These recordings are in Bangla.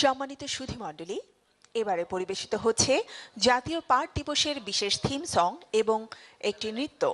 সম্মানিত সুধীমণ্ডলী, এবারে পরিবেশিত হচ্ছে জাতীয় পাট দিবসের বিশেষ থিম সং এবং একটি নৃত্য।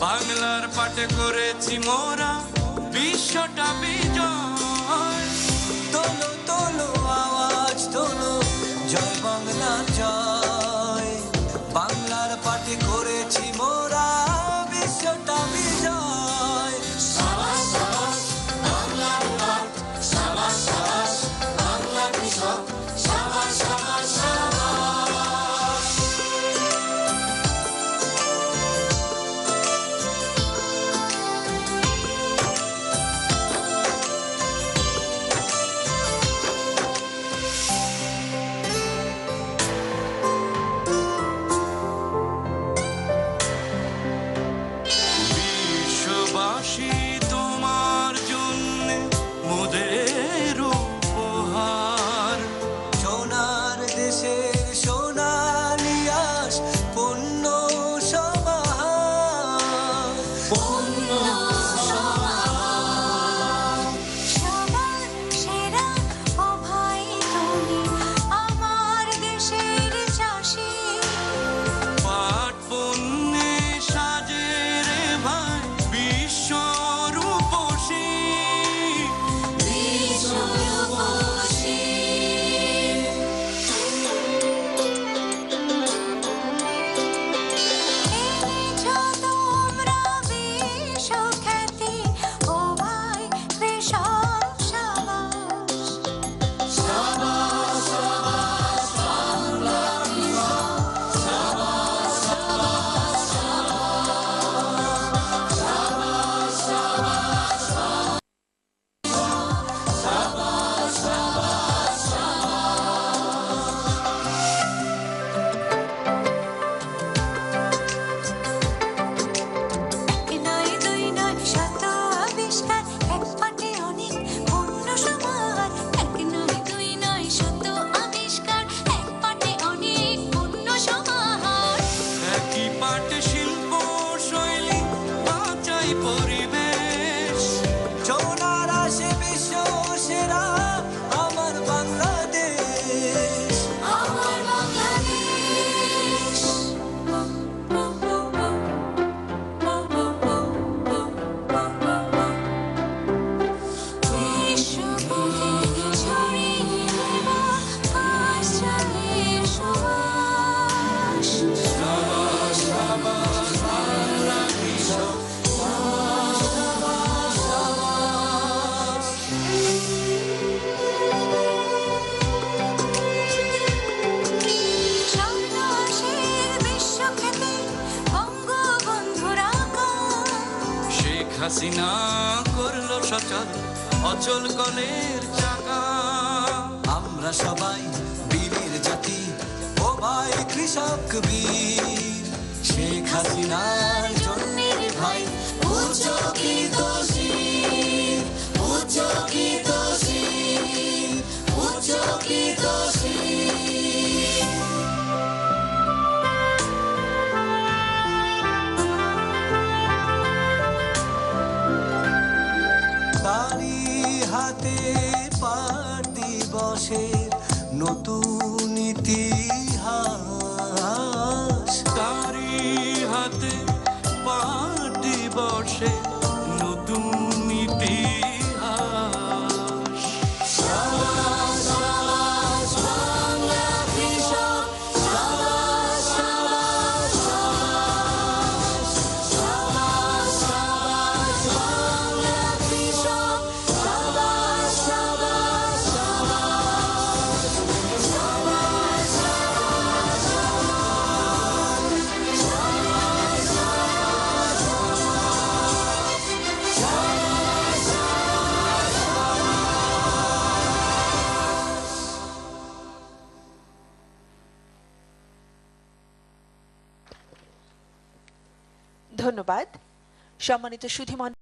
বাংলার পাটে করেছি মোরা বিশ্বটা বিজয়। তোলো তোলো আওয়াজ তোলো, জয় বাংলার জয়। বাংলার পাটে করেছি মোরা বিশ্বটা বিজয়। সাবাস সাবাস বাংলার পাট, সাবাস সাবাস বাংলা কৃষক, সাবাস সাবাস সাবাস। তোমার জন্য মোদের উপহার, সোনার দেশের সোনালি আঁশ পণ্য সমাহার, পণ্য সমাহার। সবার সেরা ও ভাই তুমি আমার দেশের চাষি, পাট পণ্যে সাজে রে ভাই বিশ্ব রূপসী, বিশ্ব রূপসী। এনেছো তোমরা বিশ্বখ্যাতি ও ভাই কৃষক সাবাস। সাবাস সাবাস বাংলা কৃষক, সাবাস সাবাস সাবাস সাবাস সাবাস সাবাস এক নয় দুই নয় শত আবিষ্কার, এক পাটে অনেক পণ্য সমাহার। এক নয় দুই নয় শত আবিষ্কার, এক পাটে অনেক পণ্য সমাহার। একই পাটে শিল্প শৈলী বাঁচাই পরিবেশ, সোনার আসে বিশ্ব সেরা আমার বাংলাদেশ, আমার বাংলাদেশ। বিশ্বব্যাপী ছড়িয়ে বাতাস চাঁদের সুবাস। সাবাস সাবাস বাংলা কৃষক, সাবাস সাবাস সাবাস। স্বর্ণাশীর বিশ্বখ্যাতি বঙ্গবন্ধুর আকাশ। শেখ হাসিনা করলো সচল অচল কলের চাকা। আমরা সবাই বীরের জাতি ও ভাই কৃষক বীর, শেখ হাসিনার জন্য পাঠ দিবসের নতুন ইতিহাস, তারি হাতে পাঠ দিবসে নতুন ইতিহাস। সাবাস সাবাস বাংলা কৃষক, সাবাস সাবাস সাবাস, সাবাস সাবাস বাংলা কৃষক, সাবাস সাবাস সাবাস, সাবাস সাবাস ধন্যবাদ। সম্মানিত সুধীমণ্ডলী।